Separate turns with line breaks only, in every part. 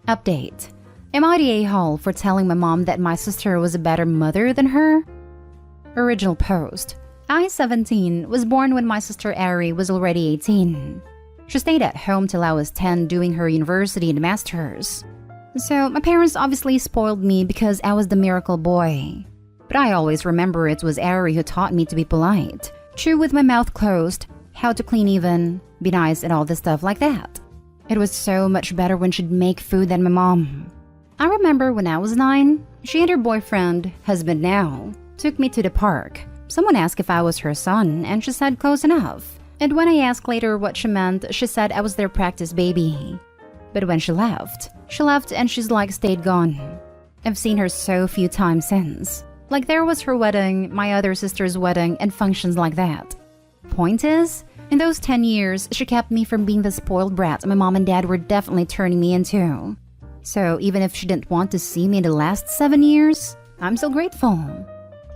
Update. Am I the a-hole for telling my mom that my sister was a better mother than her? Original post. I, 17, was born when my sister Ari was already 18. She stayed at home till I was 10 doing her university and master's. So my parents obviously spoiled me because I was the miracle boy. But I always remember it was Ari who taught me to be polite, chew with my mouth closed, how to clean even, be nice and all this stuff like that. It was so much better when she'd make food than my mom. I remember when I was 9, she and her boyfriend, husband now, took me to the park. Someone asked if I was her son, and she said close enough. And when I asked later what she meant, she said I was their practice baby. But when she left and she's like stayed gone. I've seen her so few times since. Like there was her wedding, my other sister's wedding, and functions like that. Point is, in those 10 years, she kept me from being the spoiled brat my mom and dad were definitely turning me into. So even if she didn't want to see me in the last 7 years, I'm still grateful.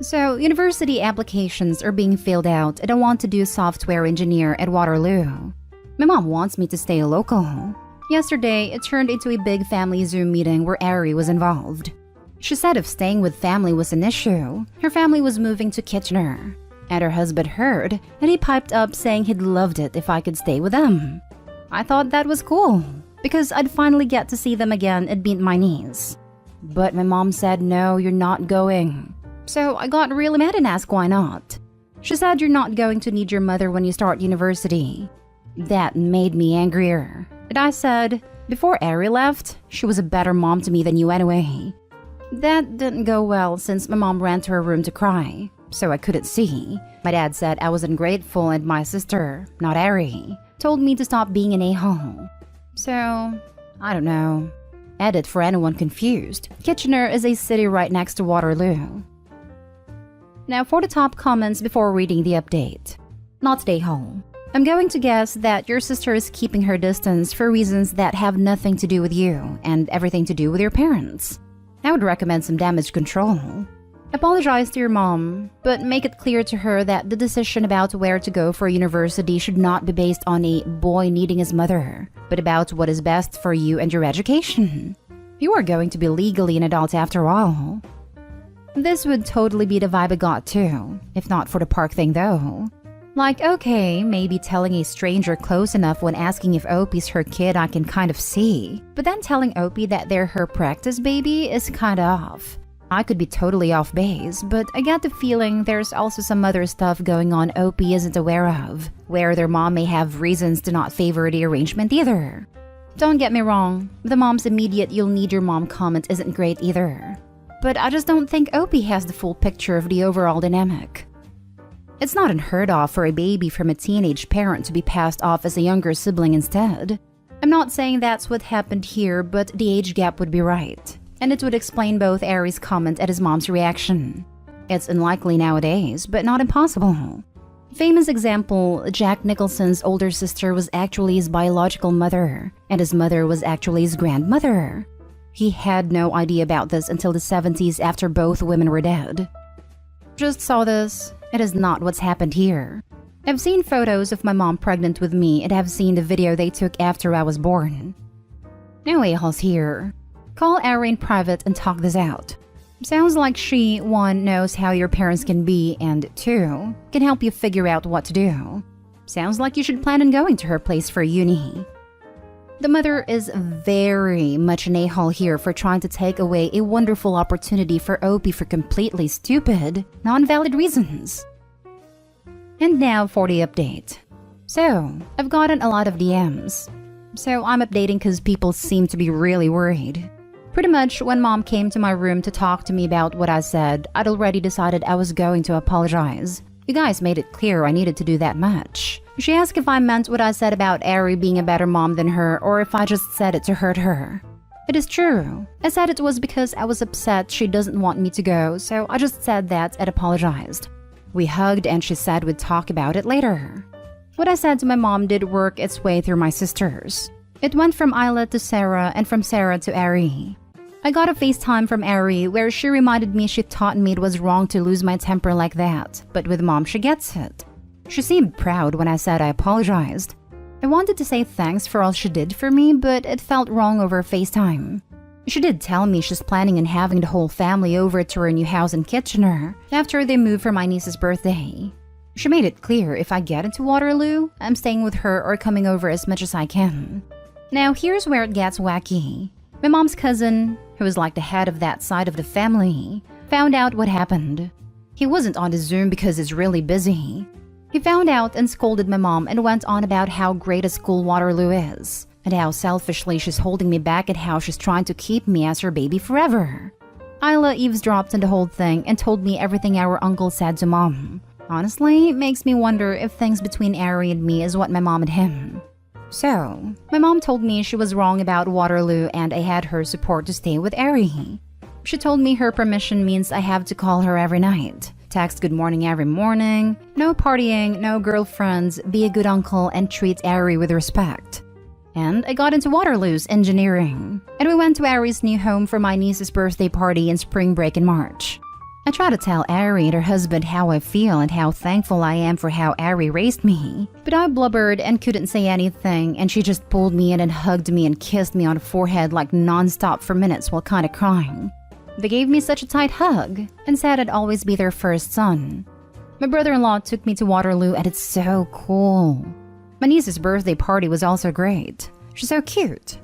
So university applications are being filled out and I want to do software engineer at Waterloo. My mom wants me to stay local. Yesterday, it turned into a big family Zoom meeting where Ari was involved. She said if staying with family was an issue, her family was moving to Kitchener. And her husband heard, and he piped up saying he'd loved it if I could stay with them. I thought that was cool, because I'd finally get to see them again and meet my niece. But my mom said, no, you're not going. So I got really mad and asked why not. She said you're not going to need your mother when you start university. That made me angrier. And I said, before Ari left, she was a better mom to me than you anyway. That didn't go well since my mom ran to her room to cry. So I couldn't see. My dad said I was ungrateful and my sister, not Ari, told me to stop being an a-hole. So, I don't know. Edit for anyone confused. Kitchener is a city right next to Waterloo. Now for the top comments before reading the update. Not the a-hole. I'm going to guess that your sister is keeping her distance for reasons that have nothing to do with you and everything to do with your parents. I would recommend some damage control. Apologize to your mom, but make it clear to her that the decision about where to go for university should not be based on a boy needing his mother, but about what is best for you and your education. You are going to be legally an adult after all. This would totally be the vibe I got too, if not for the park thing though. Like, okay, maybe telling a stranger close enough when asking if Opie's her kid I can kind of see, but then telling Opie that they're her practice baby is kinda off. I could be totally off base, but I get the feeling there's also some other stuff going on Opie isn't aware of, where their mom may have reasons to not favor the arrangement either. Don't get me wrong, the mom's immediate "you'll need your mom" comment isn't great either. But I just don't think Opie has the full picture of the overall dynamic. It's not unheard of for a baby from a teenage parent to be passed off as a younger sibling instead. I'm not saying that's what happened here, but the age gap would be right. And it would explain both Ari's comment and his mom's reaction. It's unlikely nowadays, but not impossible. Famous example, Jack Nicholson's older sister was actually his biological mother, and his mother was actually his grandmother. He had no idea about this until the 70s after both women were dead. Just saw this. It is not what's happened here. I've seen photos of my mom pregnant with me and have seen the video they took after I was born. No a-holes here. Call Ari in private and talk this out. Sounds like she, 1, knows how your parents can be, and 2, can help you figure out what to do. Sounds like you should plan on going to her place for uni. The mother is very much an a-hole here for trying to take away a wonderful opportunity for Opie for completely stupid, non-valid reasons. And now for the update. So, I've gotten a lot of DMs. So I'm updating because people seem to be really worried. Pretty much when mom came to my room to talk to me about what I said, I'd already decided I was going to apologize. You guys made it clear I needed to do that much. She asked if I meant what I said about Ari being a better mom than her or if I just said it to hurt her. It is true. I said it was because I was upset she doesn't want me to go, so I just said that and apologized. We hugged and she said we'd talk about it later. What I said to my mom did work its way through my sisters. It went from Isla to Sarah and from Sarah to Ari. I got a FaceTime from Ari where she reminded me she taught me it was wrong to lose my temper like that, but with mom she gets it. She seemed proud when I said I apologized. I wanted to say thanks for all she did for me, but it felt wrong over FaceTime. She did tell me she's planning on having the whole family over to her new house in Kitchener after they move for my niece's birthday. She made it clear if I get into Waterloo, I'm staying with her or coming over as much as I can. Now here's where it gets wacky. My mom's cousin, who is like the head of that side of the family, found out what happened. He wasn't on the Zoom because he's really busy. He found out and scolded my mom and went on about how great a school Waterloo is, and how selfishly she's holding me back and how she's trying to keep me as her baby forever. Isla eavesdropped on the whole thing and told me everything our uncle said to mom. Honestly, it makes me wonder if things between Ari and me is what my mom and him. So, my mom told me she was wrong about Waterloo and I had her support to stay with Ari. She told me her permission means I have to call her every night, text good morning every morning, no partying, no girlfriends, be a good uncle and treat Ari with respect. And I got into Waterloo's engineering, and we went to Ari's new home for my niece's birthday party and spring break in March. I try to tell Ari and her husband how I feel and how thankful I am for how Ari raised me, but I blubbered and couldn't say anything, and she just pulled me in and hugged me and kissed me on the forehead like non-stop for minutes while kinda crying. They gave me such a tight hug and said I'd always be their first son. My brother-in-law took me to Waterloo and it's so cool. My niece's birthday party was also great. She's so cute.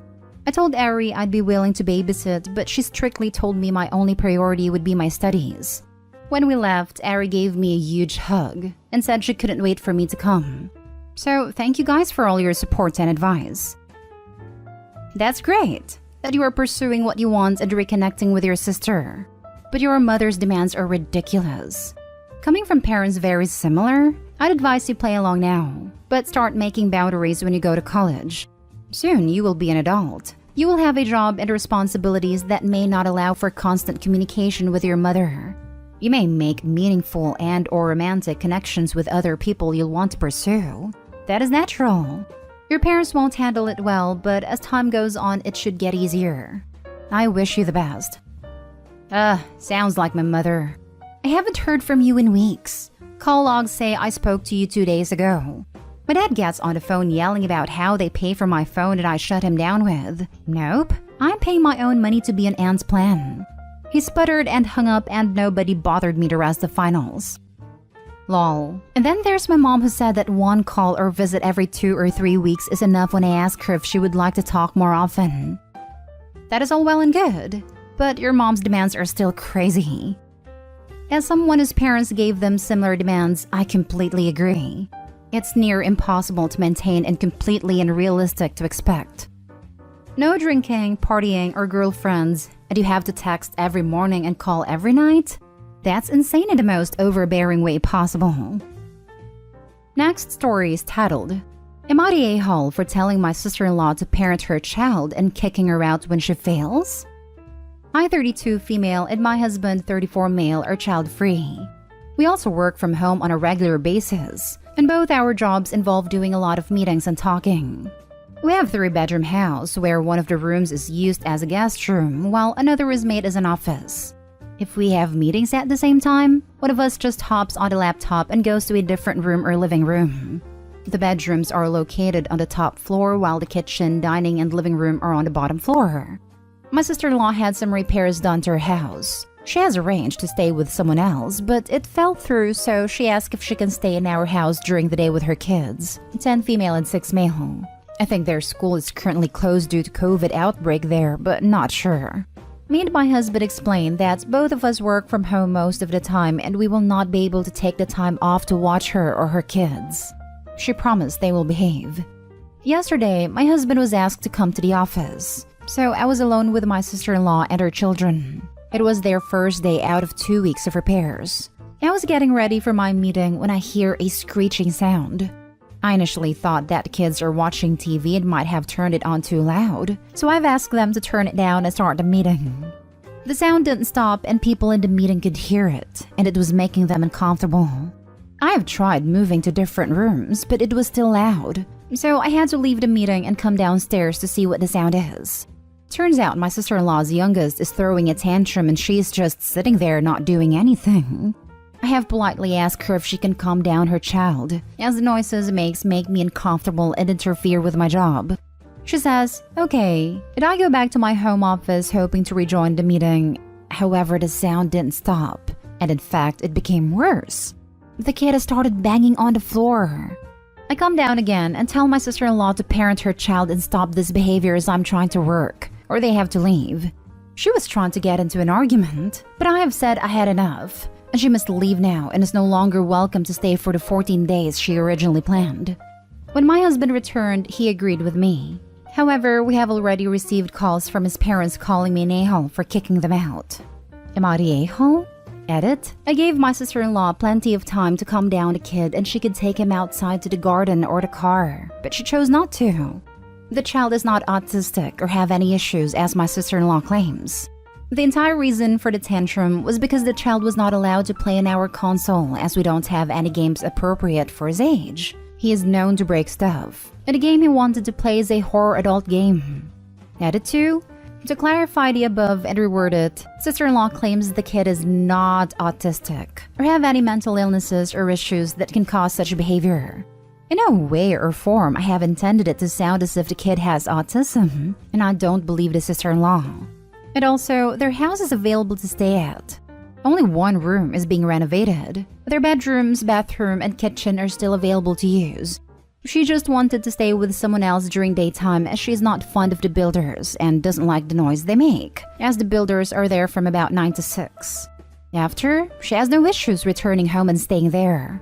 I told Ari I'd be willing to babysit, but she strictly told me my only priority would be my studies. When we left, Ari gave me a huge hug and said she couldn't wait for me to come. So thank you guys for all your support and advice. That's great that you are pursuing what you want and reconnecting with your sister. But your mother's demands are ridiculous. Coming from parents very similar, I'd advise you play along now, but start making boundaries when you go to college. Soon you will be an adult. You will have a job and responsibilities that may not allow for constant communication with your mother. You may make meaningful and/or romantic connections with other people you'll want to pursue. That is natural. Your parents won't handle it well, but as time goes on, it should get easier. I wish you the best. Sounds like my mother. I haven't heard from you in weeks. Call logs say I spoke to you 2 days ago. My dad gets on the phone yelling about how they pay for my phone and I shut him down with, "Nope, I'm paying my own money to be an aunt's plan." He sputtered and hung up and nobody bothered me the rest of finals. Lol. And then there's my mom who said that one call or visit every 2 or 3 weeks is enough when I ask her if she would like to talk more often. That is all well and good, but your mom's demands are still crazy. As someone whose parents gave them similar demands, I completely agree. It's near impossible to maintain and completely unrealistic to expect. No drinking, partying, or girlfriends, and you have to text every morning and call every night? That's insane in the most overbearing way possible. Next story is titled, "Am I the a-hole for telling my sister-in-law to parent her child and kicking her out when she fails?" I, 32 female, and my husband, 34 male, are child-free. We also work from home on a regular basis, and both our jobs involve doing a lot of meetings and talking. We have a 3-bedroom house where one of the rooms is used as a guest room while another is made as an office. If we have meetings at the same time, one of us just hops on the laptop and goes to a different room or living room. The bedrooms are located on the top floor while the kitchen, dining, and living room are on the bottom floor. My sister-in-law had some repairs done to her house. She has arranged to stay with someone else, but it fell through, so she asked if she can stay in our house during the day with her kids, 10 female and 6 male. I think their school is currently closed due to COVID outbreak there, but not sure. Me and my husband explained that both of us work from home most of the time and we will not be able to take the time off to watch her or her kids. She promised they will behave. Yesterday, my husband was asked to come to the office, so I was alone with my sister-in-law and her children. It was their first day out of 2 weeks of repairs. I was getting ready for my meeting when I hear a screeching sound. I initially thought that the kids are watching TV and might have turned it on too loud, so I've asked them to turn it down and start the meeting. The sound didn't stop and people in the meeting could hear it, and it was making them uncomfortable. I have tried moving to different rooms, but it was still loud, so I had to leave the meeting and come downstairs to see what the sound is. Turns out my sister-in-law's youngest is throwing a tantrum and she's just sitting there not doing anything. I have politely asked her if she can calm down her child, as the noises make me uncomfortable and interfere with my job. She says, okay, and I go back to my home office hoping to rejoin the meeting. However, the sound didn't stop, and in fact, it became worse. The kid has started banging on the floor. I calm down again and tell my sister-in-law to parent her child and stop this behavior as I'm trying to work, or they have to leave. She was trying to get into an argument, but I have said I had enough, and she must leave now and is no longer welcome to stay for the 14 days she originally planned. When my husband returned, he agreed with me. However, we have already received calls from his parents calling me an a-hole for kicking them out. Am I the a-hole? Edit. I gave my sister-in-law plenty of time to calm down the kid and she could take him outside to the garden or the car, but she chose not to. The child is not autistic or have any issues as my sister-in-law claims. The entire reason for the tantrum was because the child was not allowed to play in our console as we don't have any games appropriate for his age. He is known to break stuff, and the game he wanted to play is a horror adult game. Edit 2. To clarify the above and reword it, sister-in-law claims the kid is not autistic or have any mental illnesses or issues that can cause such behavior. In no way or form I have intended it to sound as if the kid has autism, and I don't believe the sister-in-law. And also, their house is available to stay at. Only one room is being renovated. Their bedrooms, bathroom, and kitchen are still available to use. She just wanted to stay with someone else during daytime as she is not fond of the builders and doesn't like the noise they make, as the builders are there from about 9 to 6. After, she has no issues returning home and staying there.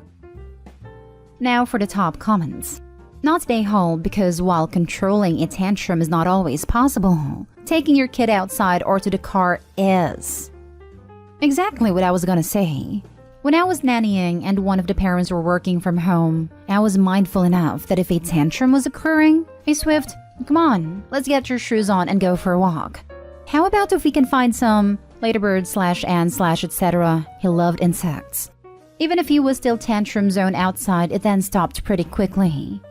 Now for the top comments. Not stay home because while controlling a tantrum is not always possible, taking your kid outside or to the car is. Exactly what I was gonna say. When I was nannying and one of the parents were working from home, I was mindful enough that if a tantrum was occurring, a swift, come on, let's get your shoes on and go for a walk. How about if we can find some ladybird/ant/etc. He loved insects. Even if he was still tantrum zone outside, it then stopped pretty quickly.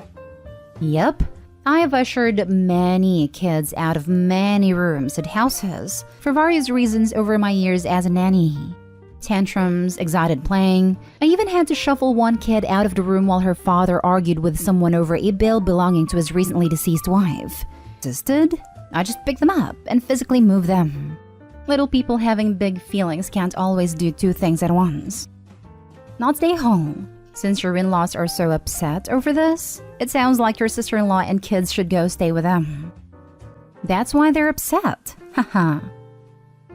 Yep, I have ushered many kids out of many rooms at houses for various reasons over my years as a nanny. Tantrums, excited playing. I even had to shuffle one kid out of the room while her father argued with someone over a bill belonging to his recently deceased wife. Insisted? I just picked them up and physically moved them. Little people having big feelings can't always do two things at once. Not stay home. Since your in-laws are so upset over this, it sounds like your sister-in-law and kids should go stay with them. That's why they're upset. Haha.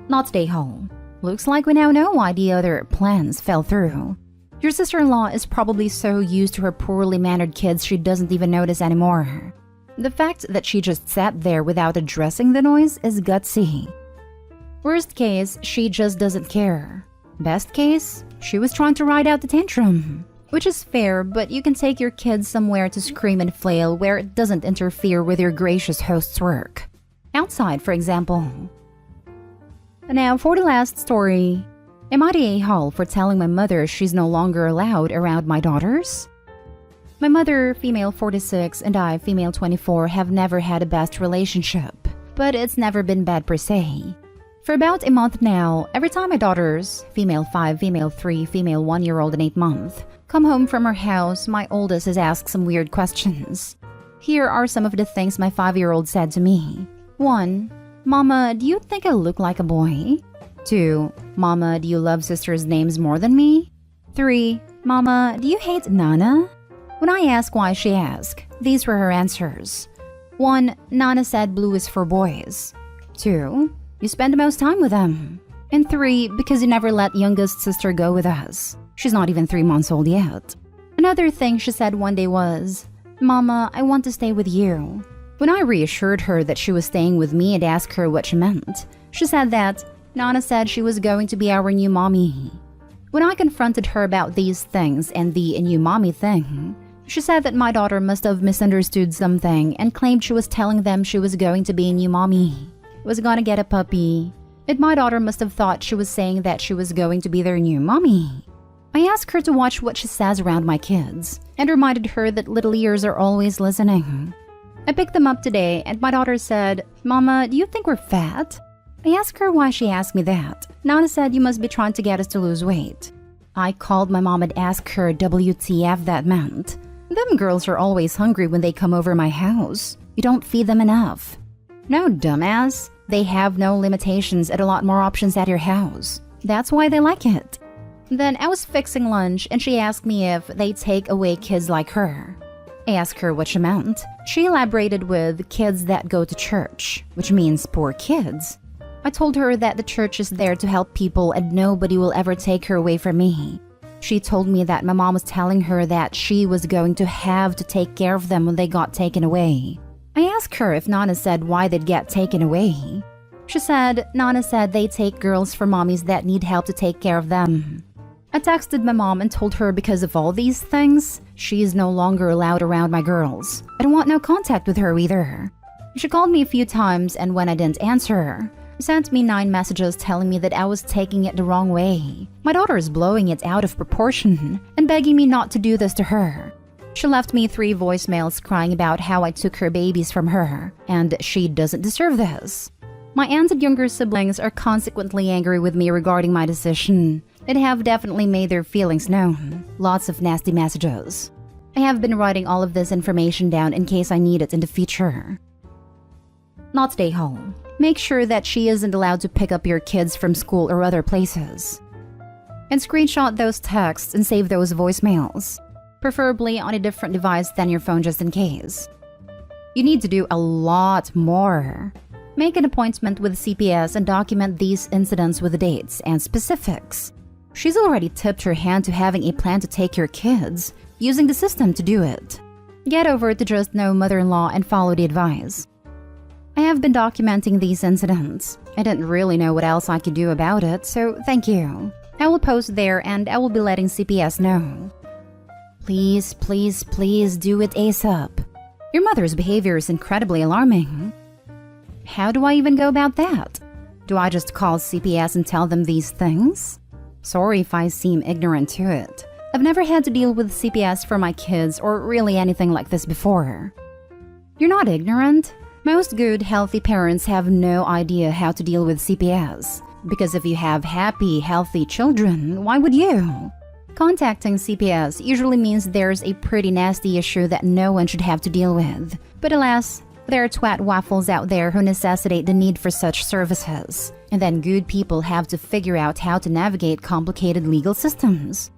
Not stay home. Looks like we now know why the other plans fell through. Your sister-in-law is probably so used to her poorly mannered kids she doesn't even notice anymore. The fact that she just sat there without addressing the noise is gutsy. Worst case, she just doesn't care. Best case, she was trying to ride out the tantrum. Which is fair, but you can take your kids somewhere to scream and flail where it doesn't interfere with your gracious host's work. Outside, for example. Now, for the last story. Am I the a-hole for telling my mother she's no longer allowed around my daughters? My mother, female 46, and I, female 24, have never had a best relationship, but it's never been bad per se. For about a month now, every time my daughters, female 5, female 3, female 1-year-old and 8 months, come home from her house, my oldest has asked some weird questions. Here are some of the things my 5-year-old said to me. 1. Mama, do you think I look like a boy? 2. Mama, do you love sisters' names more than me? 3. Mama, do you hate Nana? When I asked why she asked, these were her answers. 1. Nana said blue is for boys. 2. You spend the most time with them. And 3. Because you never let youngest sister go with us. She's not even 3 months old yet. Another thing she said one day was, Mama, I want to stay with you. When I reassured her that she was staying with me and asked her what she meant, she said that Nana said she was going to be our new mommy. When I confronted her about these things and the new mommy thing, she said that my daughter must have misunderstood something and claimed she was telling them she was going to be a new mommy, was gonna get a puppy, and my daughter must have thought she was saying that she was going to be their new mommy. I asked her to watch what she says around my kids and reminded her that little ears are always listening. I picked them up today and my daughter said, Mama, do you think we're fat? I asked her why she asked me that. Nana said you must be trying to get us to lose weight. I called my mom and asked her WTF that meant. Them girls are always hungry when they come over my house. You don't feed them enough. No, dumbass. They have no limitations and a lot more options at your house. That's why they like it. Then I was fixing lunch and she asked me if they take away kids like her. I asked her what she meant. She elaborated with kids that go to church, which means poor kids. I told her that the church is there to help people and nobody will ever take her away from me. She told me that my mom was telling her that she was going to have to take care of them when they got taken away. I asked her if Nana said why they'd get taken away. She said Nana said they take girls for mommies that need help to take care of them. I texted my mom and told her because of all these things, she is no longer allowed around my girls. I don't want no contact with her either. She called me a few times and when I didn't answer, sent me 9 messages telling me that I was taking it the wrong way. My daughter is blowing it out of proportion and begging me not to do this to her. She left me 3 voicemails crying about how I took her babies from her and she doesn't deserve this. My aunt and younger siblings are consequently angry with me regarding my decision and have definitely made their feelings known. Lots of nasty messages. I have been writing all of this information down in case I need it in the future. Not stay home. Make sure that she isn't allowed to pick up your kids from school or other places. And screenshot those texts and save those voicemails, preferably on a different device than your phone just in case. You need to do a lot more. Make an appointment with CPS and document these incidents with the dates and specifics. She's already tipped her hand to having a plan to take your kids, using the system to do it. Get over to just know mother-in-law and follow the advice. I have been documenting these incidents. I didn't really know what else I could do about it, so thank you. I will post there and I will be letting CPS know. Please, please, please do it ASAP. Your mother's behavior is incredibly alarming. How do I even go about that? Do I just call CPS and tell them these things? Sorry if I seem ignorant to it. I've never had to deal with CPS for my kids or really anything like this before. You're not ignorant. Most good, healthy parents have no idea how to deal with CPS. Because if you have happy, healthy children, why would you? Contacting CPS usually means there's a pretty nasty issue that no one should have to deal with. But alas, there are twat waffles out there who necessitate the need for such services. And then good people have to figure out how to navigate complicated legal systems.